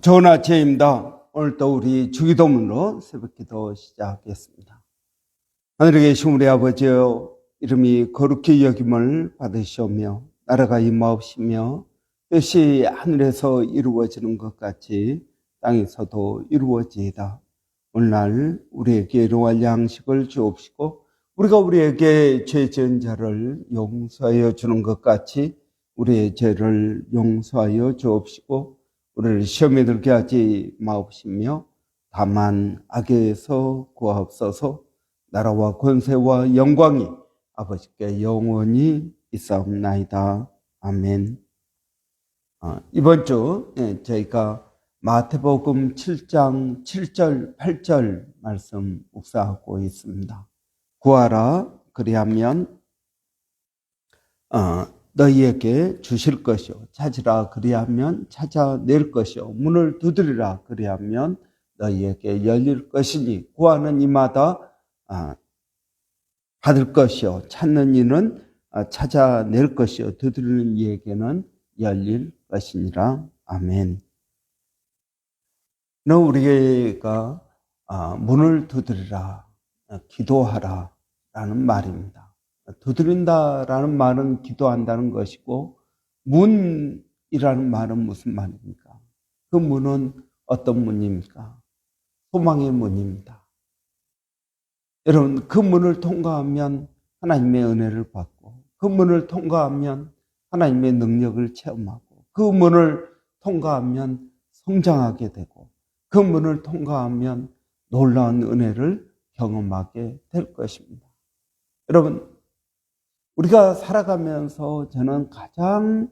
좋은 아침입니다. 오늘도 우리 주기도문으로 새벽기도 시작하겠습니다. 하늘에 계신 우리 아버지여, 이름이 거룩히 여김을 받으시오며 나라가 임하옵시며 뜻이 하늘에서 이루어지는 것 같이 땅에서도 이루어지이다. 오늘날 우리에게 일용할 양식을 주옵시고 우리가 우리에게 죄 지은 자를 용서하여 주는 것 같이 우리의 죄를 용서하여 주옵시고 우리를 시험에 들게 하지 마옵시며 다만 악에서 구하옵소서. 나라와 권세와 영광이 아버지께 영원히 있사옵나이다. 아멘. 이번 주 저희가 마태복음 7장 7절 8절 말씀 묵상하고 있습니다. 구하라 그리하면 너희에게 주실 것이요, 찾으라 그리하면 찾아낼 것이요, 문을 두드리라 그리하면 너희에게 열릴 것이니 구하는 이마다 받을 것이요, 찾는 이는 찾아낼 것이요, 두드리는 이에게는 열릴 것이니라. 아멘. 우리가 문을 두드리라, 기도하라 라는 말입니다. 두드린다라는 말은 기도한다는 것이고, 문이라는 말은 무슨 말입니까? 그 문은 어떤 문입니까? 소망의 문입니다. 여러분, 그 문을 통과하면 하나님의 은혜를 받고, 그 문을 통과하면 하나님의 능력을 체험하고, 그 문을 통과하면 성장하게 되고, 그 문을 통과하면 놀라운 은혜를 경험하게 될 것입니다. 여러분, 우리가 살아가면서 저는 가장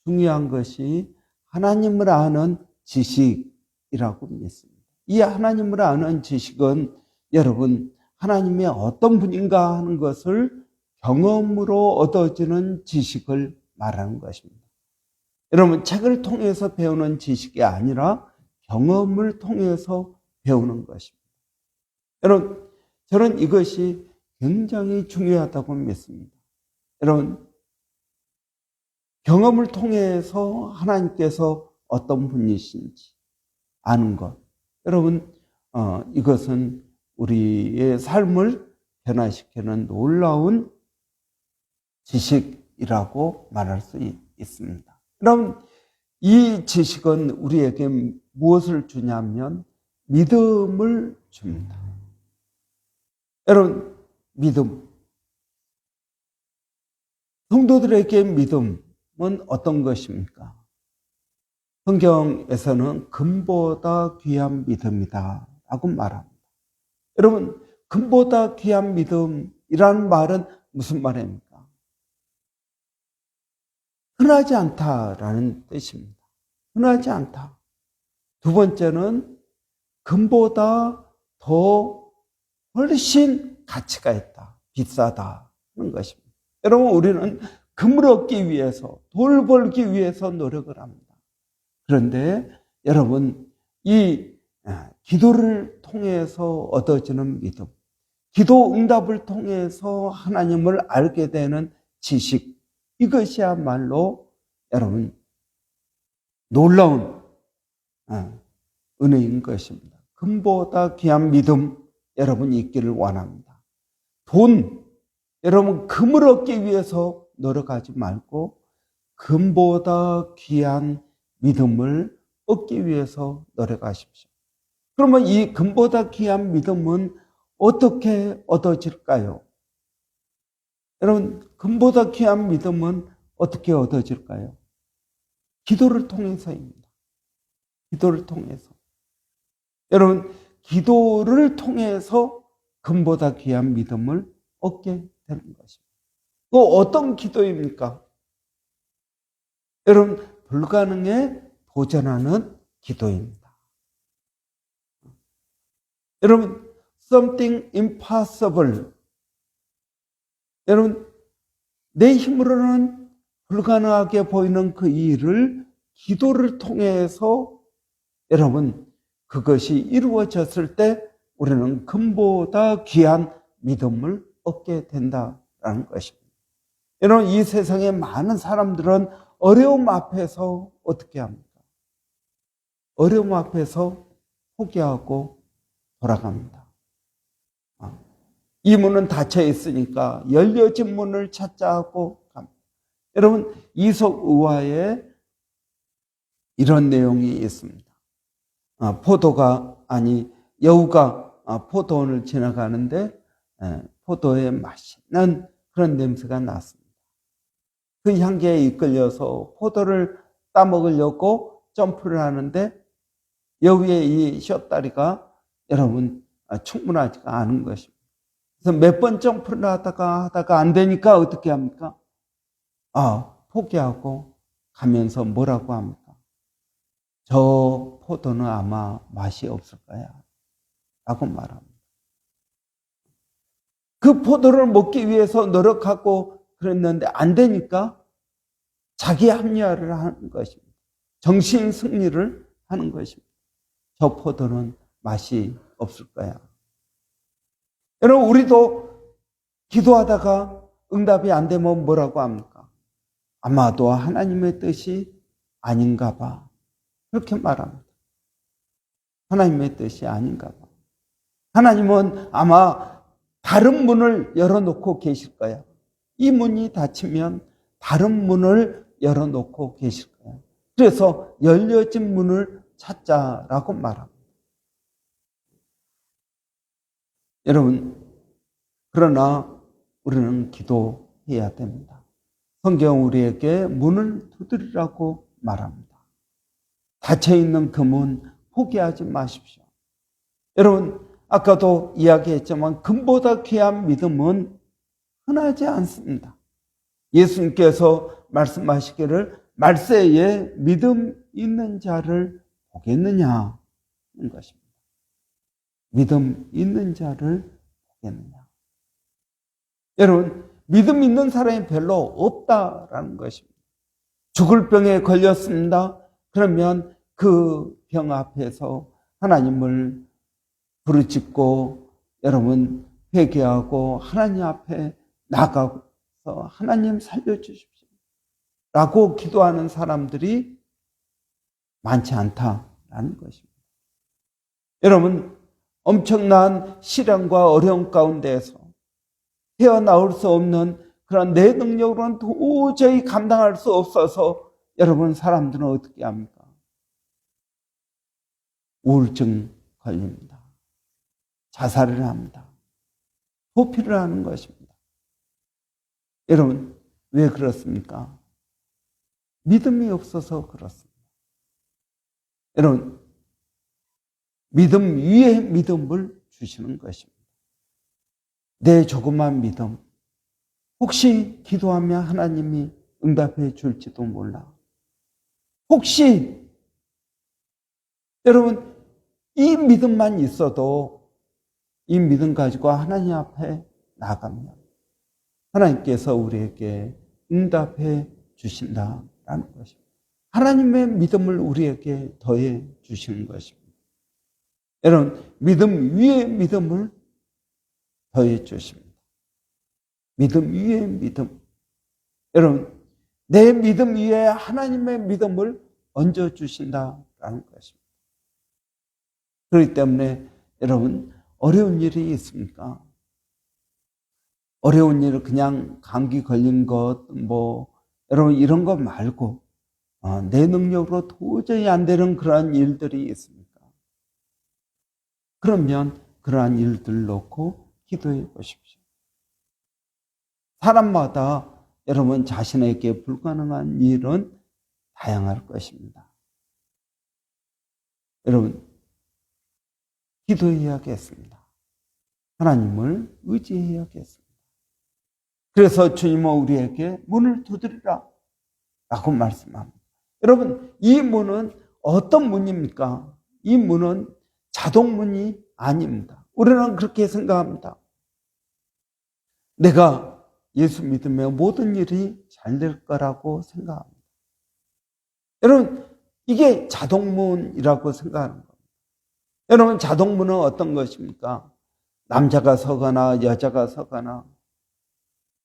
중요한 것이 하나님을 아는 지식이라고 믿습니다. 이 하나님을 아는 지식은 여러분, 하나님이 어떤 분인가 하는 것을 경험으로 얻어지는 지식을 말하는 것입니다. 여러분, 책을 통해서 배우는 지식이 아니라 경험을 통해서 배우는 것입니다. 여러분, 저는 이것이 굉장히 중요하다고 믿습니다. 여러분, 경험을 통해서 하나님께서 어떤 분이신지 아는 것. 여러분, 이것은 우리의 삶을 변화시키는 놀라운 지식이라고 말할 수 있습니다. 여러분, 이 지식은 우리에게 무엇을 주냐면 믿음을 줍니다. 여러분, 믿음. 성도들에게 믿음은 어떤 것입니까? 성경에서는 금보다 귀한 믿음이다 라고 말합니다. 여러분, 금보다 귀한 믿음이라는 말은 무슨 말입니까? 흔하지 않다라는 뜻입니다. 흔하지 않다. 두 번째는 금보다 더 훨씬 가치가 있다, 비싸다는 것입니다. 여러분, 우리는 금을 얻기 위해서, 돈을 벌기 위해서 노력을 합니다. 그런데 여러분, 이 기도를 통해서 얻어지는 믿음, 기도 응답을 통해서 하나님을 알게 되는 지식, 이것이야말로 여러분 놀라운 은혜인 것입니다. 금보다 귀한 믿음 여러분이 있기를 원합니다. 돈, 여러분 금을 얻기 위해서 노력하지 말고 금보다 귀한 믿음을 얻기 위해서 노력하십시오. 그러면 이 금보다 귀한 믿음은 어떻게 얻어질까요? 여러분, 금보다 귀한 믿음은 어떻게 얻어질까요? 기도를 통해서입니다. 기도를 통해서. 여러분, 기도를 통해서 금보다 귀한 믿음을 얻게 되는 것입니다. 그 어떤 기도입니까? 여러분, 불가능에 도전하는 기도입니다. 여러분, something impossible. 여러분, 내 힘으로는 불가능하게 보이는 그 일을 기도를 통해서 여러분, 그것이 이루어졌을 때 우리는 금보다 귀한 믿음을 얻게 된다라는 것입니다. 여러분, 이 세상에 많은 사람들은 어려움 앞에서 어떻게 합니까? 어려움 앞에서 포기하고 돌아갑니다. 이 문은 닫혀 있으니까 열려진 문을 찾자 하고 갑니다. 여러분, 이솝 의화에 이런 내용이 있습니다. 여우가 포도원을 지나가는데 포도의 맛있는 그런 냄새가 났습니다. 그 향기에 이끌려서 포도를 따먹으려고 점프를 하는데 여우의 이 셔다리가 여러분 충분하지가 않은 것입니다. 그래서 몇 번 점프를 하다가 안 되니까 어떻게 합니까? 포기하고 가면서 뭐라고 합니까? 저 포도는 아마 맛이 없을 거야 라고 말합니다. 그 포도를 먹기 위해서 노력하고 그랬는데 안 되니까 자기 합리화를 하는 것입니다. 정신 승리를 하는 것입니다. 저 포도는 맛이 없을 거야. 여러분, 우리도 기도하다가 응답이 안 되면 뭐라고 합니까? 아마도 하나님의 뜻이 아닌가 봐. 그렇게 말합니다. 하나님의 뜻이 아닌가 봐. 하나님은 아마 다른 문을 열어놓고 계실 거야. 이 문이 닫히면 다른 문을 열어놓고 계실 거야. 그래서 열려진 문을 찾자라고 말합니다. 여러분, 그러나 우리는 기도해야 됩니다. 성경 우리에게 문을 두드리라고 말합니다. 닫혀있는 그 문 포기하지 마십시오. 여러분, 아까도 이야기했지만 금보다 귀한 믿음은 흔하지 않습니다. 예수님께서 말씀하시기를 말세에 믿음 있는 자를 보겠느냐 하는 것입니다. 믿음 있는 자를 보겠느냐. 여러분, 믿음 있는 사람이 별로 없다라는 것입니다. 죽을 병에 걸렸습니다. 그러면 그 병 앞에서 하나님을 부르짖고 여러분 회개하고 하나님 앞에 나가서 하나님 살려주십시오 라고 기도하는 사람들이 많지 않다라는 것입니다. 여러분, 엄청난 시련과 어려움 가운데에서 헤어나올 수 없는 그런 내 능력으로는 도저히 감당할 수 없어서 여러분, 사람들은 어떻게 합니까? 우울증 걸립니다. 자살을 합니다. 도피를 하는 것입니다. 여러분, 왜 그렇습니까? 믿음이 없어서 그렇습니다. 여러분, 믿음 위에 믿음을 주시는 것입니다. 내 조그만 믿음, 혹시 기도하면 하나님이 응답해 줄지도 몰라. 혹시 여러분, 이 믿음만 있어도 이 믿음 가지고 하나님 앞에 나가면 하나님께서 우리에게 응답해 주신다라는 것입니다. 하나님의 믿음을 우리에게 더해 주시는 것입니다. 여러분, 믿음 위에 믿음을 더해 주십니다. 믿음 위에 믿음. 여러분, 내 믿음 위에 하나님의 믿음을 얹어 주신다라는 것입니다. 그렇기 때문에 여러분, 어려운 일이 있습니까? 어려운 일을 그냥 감기 걸린 것, 여러분 이런 거 말고 내 능력으로 도저히 안 되는 그러한 일들이 있습니까? 그러면 그러한 일들 놓고 기도해 보십시오. 사람마다 여러분 자신에게 불가능한 일은 다양할 것입니다. 여러분, 기도해야겠습니다. 하나님을 의지해야겠습니다. 그래서 주님은 우리에게 문을 두드리라 라고 말씀합니다. 여러분, 이 문은 어떤 문입니까? 이 문은 자동문이 아닙니다. 우리는 그렇게 생각합니다. 내가 예수 믿으면 모든 일이 잘 될 거라고 생각합니다. 여러분, 이게 자동문이라고 생각하는 겁니다. 여러분, 자동문은 어떤 것입니까? 남자가 서거나 여자가 서거나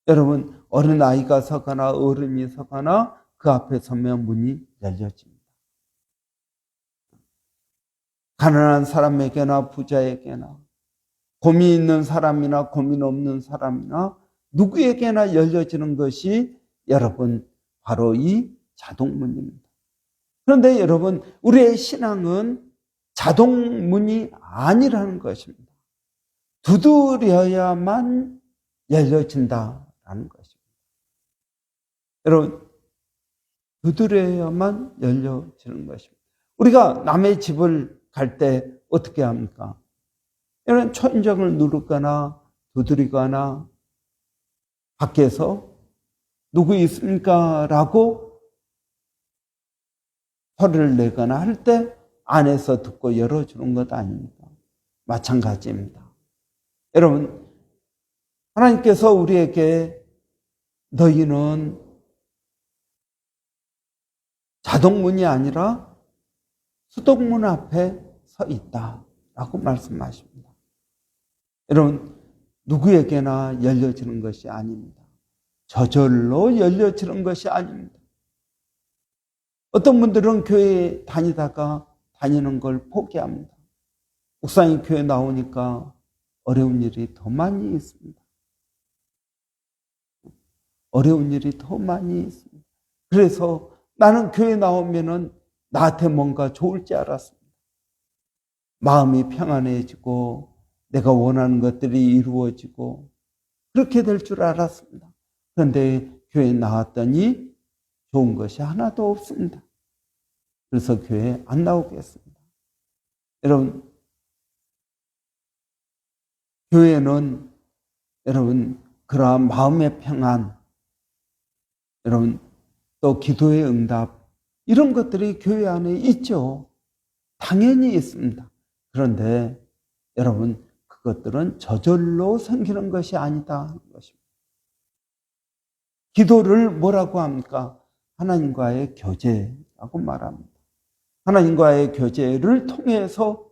여러분, 어린아이가 서거나 어른이 서거나 그 앞에 서면 문이 열려집니다. 가난한 사람에게나 부자에게나, 고민 있는 사람이나 고민 없는 사람이나 누구에게나 열려지는 것이 여러분 바로 이 자동문입니다. 그런데 여러분, 우리의 신앙은 자동문이 아니라는 것입니다. 두드려야만 열려진다라는 것입니다. 여러분, 두드려야만 열려지는 것입니다. 우리가 남의 집을 갈 때 어떻게 합니까? 이런 천정을 누르거나 두드리거나 밖에서 누구 있습니까? 라고 소리를 내거나 할 때 안에서 듣고 열어주는 것 아닙니까? 마찬가지입니다. 여러분, 하나님께서 우리에게 너희는 자동문이 아니라 수동문 앞에 서 있다라고 말씀하십니다. 여러분, 누구에게나 열려지는 것이 아닙니다. 저절로 열려지는 것이 아닙니다. 어떤 분들은 교회에 다니는 걸 포기합니다. 목사님 교회 나오니까 어려운 일이 더 많이 있습니다. 어려운 일이 더 많이 있습니다. 그래서 나는 교회 나오면은 나한테 뭔가 좋을지 알았습니다. 마음이 평안해지고 내가 원하는 것들이 이루어지고 그렇게 될 줄 알았습니다. 그런데 교회에 나왔더니 좋은 것이 하나도 없습니다. 그래서 교회에 안 나오겠습니다. 여러분, 교회는 여러분 그러한 마음의 평안, 여러분 또 기도의 응답, 이런 것들이 교회 안에 있죠. 당연히 있습니다. 그런데 여러분, 그것들은 저절로 생기는 것이 아니다 하는 것입니다. 기도를 뭐라고 합니까? 하나님과의 교제라고 말합니다. 하나님과의 교제를 통해서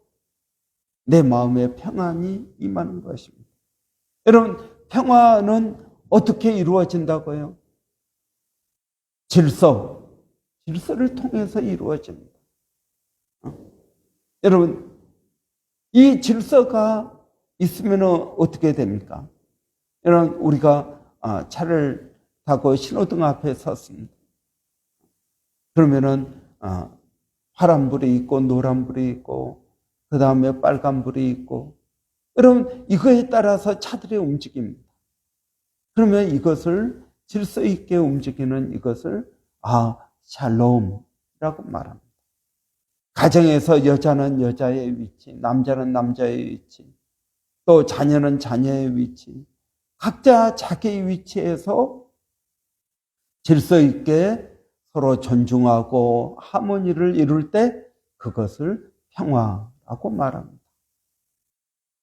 내 마음의 평안이 임하는 것입니다. 여러분, 평안은 어떻게 이루어진다고요? 질서를 통해서 이루어집니다. 여러분, 이 질서가 있으면 어떻게 됩니까? 여러분, 우리가 차를 타고 신호등 앞에 섰습니다. 그러면은 파란불이 있고 노란불이 있고 그 다음에 빨간불이 있고, 여러분 이거에 따라서 차들이 움직입니다. 그러면 이것을 질서 있게 움직이는 이것을 샬롬이라고 말합니다. 가정에서 여자는 여자의 위치, 남자는 남자의 위치, 또 자녀는 자녀의 위치, 각자 자기 위치에서 질서 있게 서로 존중하고 하모니를 이룰 때 그것을 평화라고 말합니다.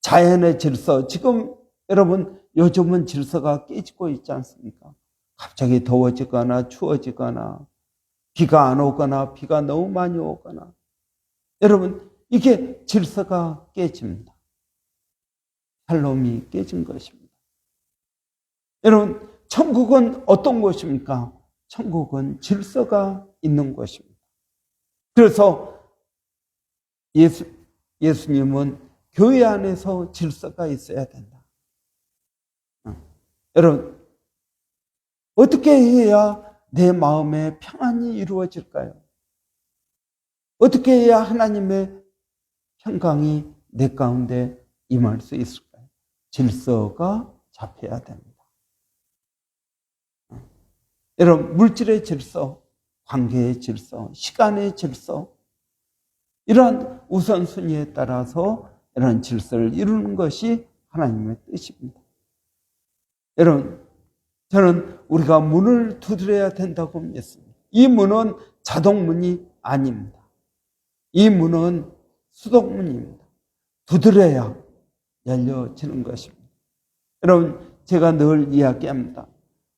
자연의 질서, 지금 여러분 요즘은 질서가 깨지고 있지 않습니까? 갑자기 더워지거나 추워지거나 비가 안 오거나 비가 너무 많이 오거나, 여러분 이게 질서가 깨집니다. 샬롬이 깨진 것입니다. 여러분, 천국은 어떤 곳입니까? 천국은 질서가 있는 곳입니다. 그래서 예수님은 교회 안에서 질서가 있어야 된다. 여러분, 어떻게 해야 내 마음에 평안이 이루어질까요? 어떻게 해야 하나님의 평강이 내 가운데 임할 수 있을까요? 질서가 잡혀야 됩니다. 여러분, 물질의 질서, 관계의 질서, 시간의 질서, 이러한 우선순위에 따라서 이런 질서를 이루는 것이 하나님의 뜻입니다. 여러분, 저는 우리가 문을 두드려야 된다고 믿습니다. 이 문은 자동문이 아닙니다. 이 문은 수동문입니다. 두드려야 열려지는 것입니다. 여러분, 제가 늘 이야기합니다.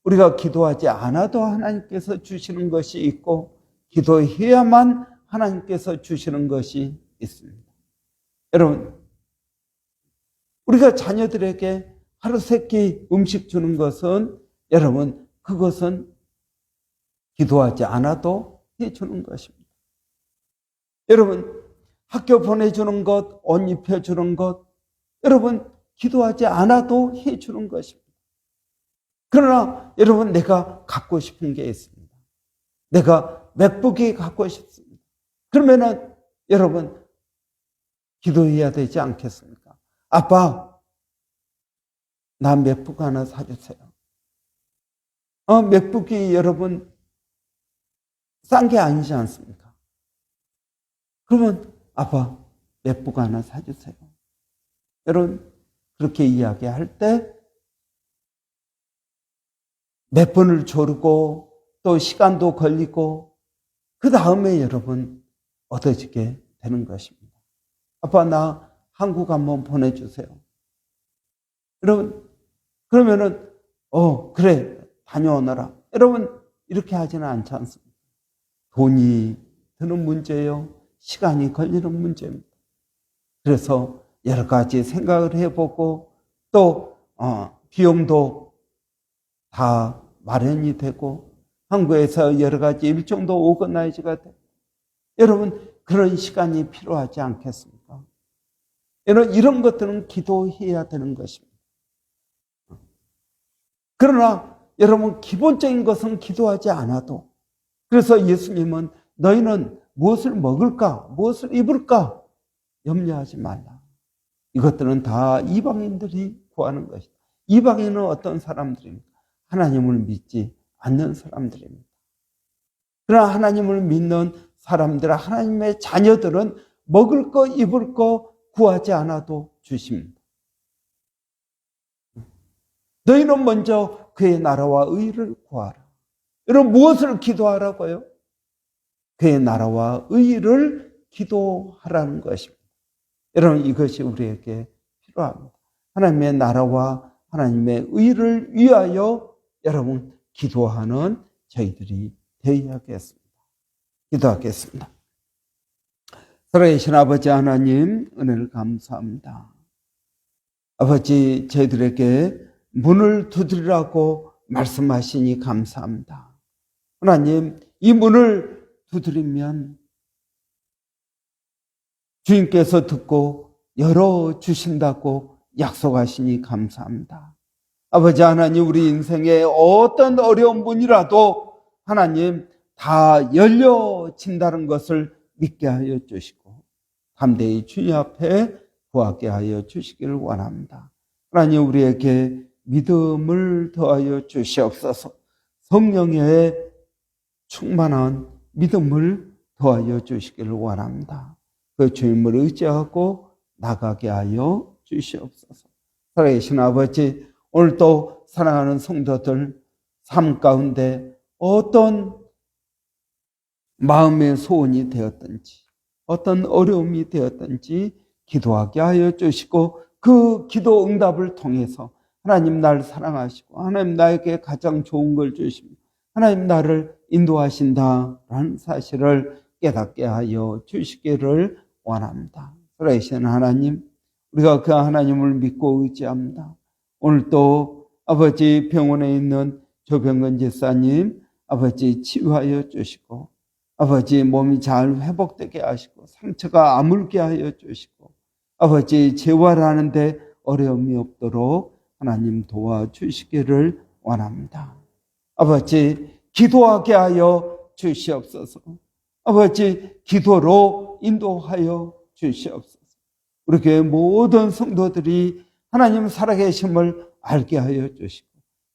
우리가 기도하지 않아도 하나님께서 주시는 것이 있고, 기도해야만 하나님께서 주시는 것이 있습니다. 여러분, 우리가 자녀들에게 하루 세 끼 음식 주는 것은, 여러분, 그것은 기도하지 않아도 해주는 것입니다. 여러분, 학교 보내주는 것, 옷 입혀주는 것, 여러분 기도하지 않아도 해주는 것입니다. 그러나 여러분 내가 갖고 싶은 게 있습니다. 내가 맥북이 갖고 싶습니다. 그러면은 여러분 기도해야 되지 않겠습니까? 아빠, 나 맥북 하나 사주세요. 맥북이 여러분 싼 게 아니지 않습니까? 그러면 아빠, 맥북 하나 사주세요. 여러분 그렇게 이야기할 때 몇 번을 조르고 또 시간도 걸리고 그 다음에 여러분 얻어지게 되는 것입니다. 아빠, 나 한국 한번 보내주세요. 여러분 그러면은 그래 다녀오너라. 여러분 이렇게 하지는 않지 않습니까? 돈이 드는 문제예요. 시간이 걸리는 문제입니다. 그래서 여러 가지 생각을 해보고 또 비용도 다 마련이 되고 한국에서 여러 가지 일정도 오거나이즈가 되고 여러분 그런 시간이 필요하지 않겠습니까? 이런 것들은 기도해야 되는 것입니다. 그러나 여러분 기본적인 것은 기도하지 않아도 그래서 예수님은 너희는 무엇을 먹을까 무엇을 입을까 염려하지 말라. 이것들은 다 이방인들이 구하는 것이다. 이방인은 어떤 사람들입니까? 하나님을 믿지 않는 사람들입니다. 그러나 하나님을 믿는 사람들, 하나님의 자녀들은 먹을 거 입을 거 구하지 않아도 주십니다. 너희는 먼저 그의 나라와 의를 구하라. 여러분 무엇을 기도하라고요? 그의 나라와 의를 기도하라는 것입니다. 여러분 이것이 우리에게 필요합니다. 하나님의 나라와 하나님의 의를 위하여 여러분 기도하는 저희들이 되어야겠습니다. 기도하겠습니다. 살아계신 아버지 하나님 은혜를 감사합니다. 아버지 저희들에게 문을 두드리라고 말씀하시니 감사합니다. 하나님 이 문을 두드리면 주님께서 듣고 열어주신다고 약속하시니 감사합니다. 아버지 하나님 우리 인생에 어떤 어려운 문이라도 하나님 다 열려진다는 것을 믿게 하여 주시고 담대히 주님 앞에 구하게 하여 주시기를 원합니다. 하나님 우리에게 믿음을 더하여 주시옵소서. 성령의 충만한 믿음을 더하여 주시기를 원합니다. 그 주님을 의지하고 나가게 하여 주시옵소서. 살아계신 아버지 오늘도 사랑하는 성도들 삶 가운데 어떤 마음의 소원이 되었든지 어떤 어려움이 되었든지 기도하게 하여 주시고 그 기도 응답을 통해서 하나님 나를 사랑하시고 하나님 나에게 가장 좋은 걸 주십니다. 하나님 나를 인도하신다라는 사실을 깨닫게 하여 주시기를 원합니다. 살아계신 하나님 우리가 그 하나님을 믿고 의지합니다. 오늘 또 아버지 병원에 있는 조병근 집사님 아버지 치유하여 주시고 아버지 몸이 잘 회복되게 하시고 상처가 아물게 하여 주시고 아버지 재활하는데 어려움이 없도록 하나님 도와주시기를 원합니다. 아버지 기도하게 하여 주시옵소서. 아버지 기도로 인도하여 주시옵소서. 우리 교회 모든 성도들이 하나님 살아계심을 알게 하여 주시고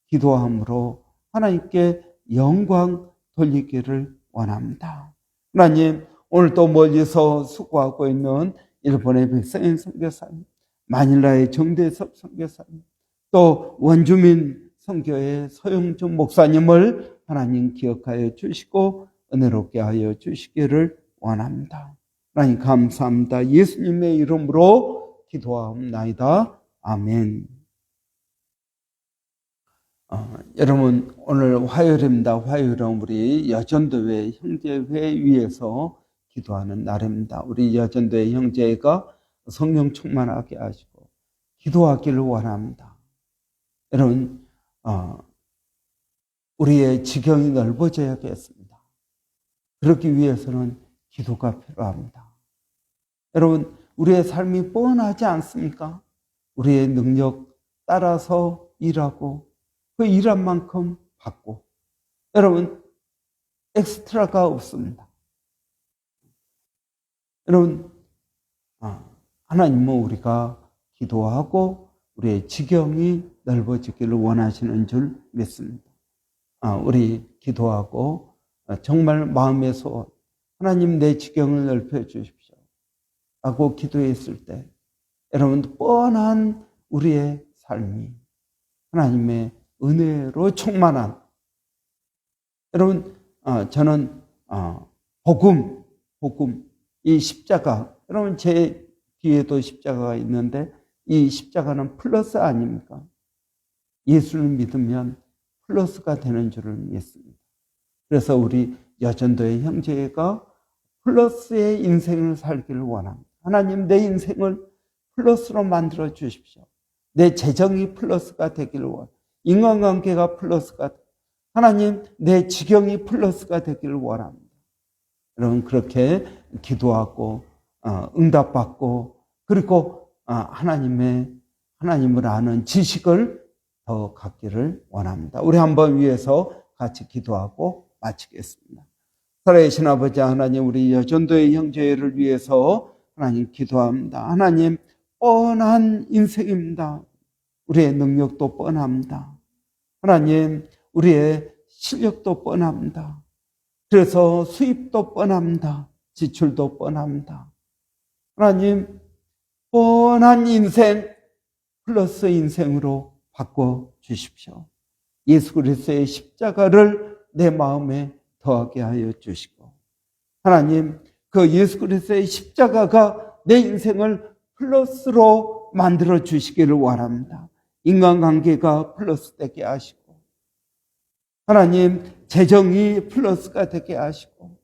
기도함으로 하나님께 영광 돌리기를 원합니다. 하나님 오늘도 멀리서 수고하고 있는 일본의 백성인 선교사님, 마닐라의 정대섭 선교사님, 또 원주민 선교의 서영준 목사님을 하나님 기억하여 주시고 은혜롭게 하여 주시기를 원합니다. 하나님 감사합니다. 예수님의 이름으로 기도하옵나이다. 아멘. 여러분 오늘 화요일입니다. 화요일은 우리 여전도회 형제회 위에서 기도하는 날입니다. 우리 여전도회 형제가 성령 충만하게 하시고 기도하기를 원합니다. 여러분 우리의 지경이 넓어져야겠습니다. 그렇기 위해서는 기도가 필요합니다. 여러분, 우리의 삶이 뻔하지 않습니까? 우리의 능력 따라서 일하고 그 일한 만큼 받고. 여러분, 엑스트라가 없습니다. 여러분, 하나님은 우리가 기도하고 우리의 지경이 넓어지기를 원하시는 줄 믿습니다. 우리 기도하고 정말 마음에서 하나님 내 지경을 넓혀 주십시오 라고 기도했을 때 여러분 뻔한 우리의 삶이 하나님의 은혜로 충만한 여러분 저는 복음 이 십자가 여러분 제 뒤에도 십자가가 있는데 이 십자가는 플러스 아닙니까? 예수를 믿으면 플러스가 되는 줄을 믿습니다. 그래서 우리 여전도의 형제가 플러스의 인생을 살기를 원합니다. 하나님 내 인생을 플러스로 만들어 주십시오. 내 재정이 플러스가 되기를 원합니다. 인간관계가 플러스가 하나님 내 지경이 플러스가 되기를 원합니다. 여러분 그렇게 기도하고 응답받고 그리고 하나님을 아는 지식을 더 갖기를 원합니다. 우리 한번 위해서 같이 기도하고 마치겠습니다. 살아계신 아버지 하나님, 우리 여전도의 형제를 위해서 하나님 기도합니다. 하나님 뻔한 인생입니다. 우리의 능력도 뻔합니다. 하나님 우리의 실력도 뻔합니다. 그래서 수입도 뻔합니다. 지출도 뻔합니다. 하나님 뻔한 인생 플러스 인생으로 바꿔 주십시오. 예수 그리스도의 십자가를 내 마음에 더하게 하여 주시고 하나님 그 예수 그리스도의 십자가가 내 인생을 플러스로 만들어 주시기를 원합니다. 인간관계가 플러스 되게 하시고 하나님 재정이 플러스가 되게 하시고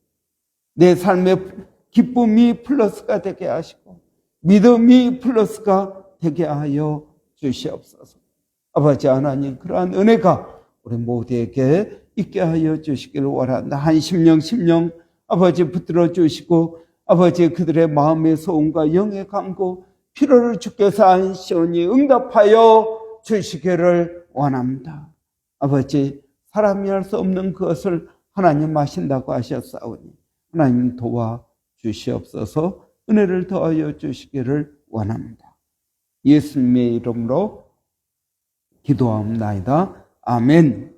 내 삶의 기쁨이 플러스가 되게 하시고 믿음이 플러스가 되게 하여 주시옵소서. 아버지 하나님 그러한 은혜가 우리 모두에게 있게 하여 주시기를 원한다. 한 심령 아버지 붙들어 주시고 아버지 그들의 마음의 소원과 영의 간구 필요를 주께서 안시오니 응답하여 주시기를 원합니다. 아버지 사람이 할 수 없는 그것을 하나님 하신다고 하셨사오니 하나님 도와 주시옵소서. 은혜를 더하여 주시기를 원합니다. 예수님의 이름으로 기도하옵나이다. 아멘.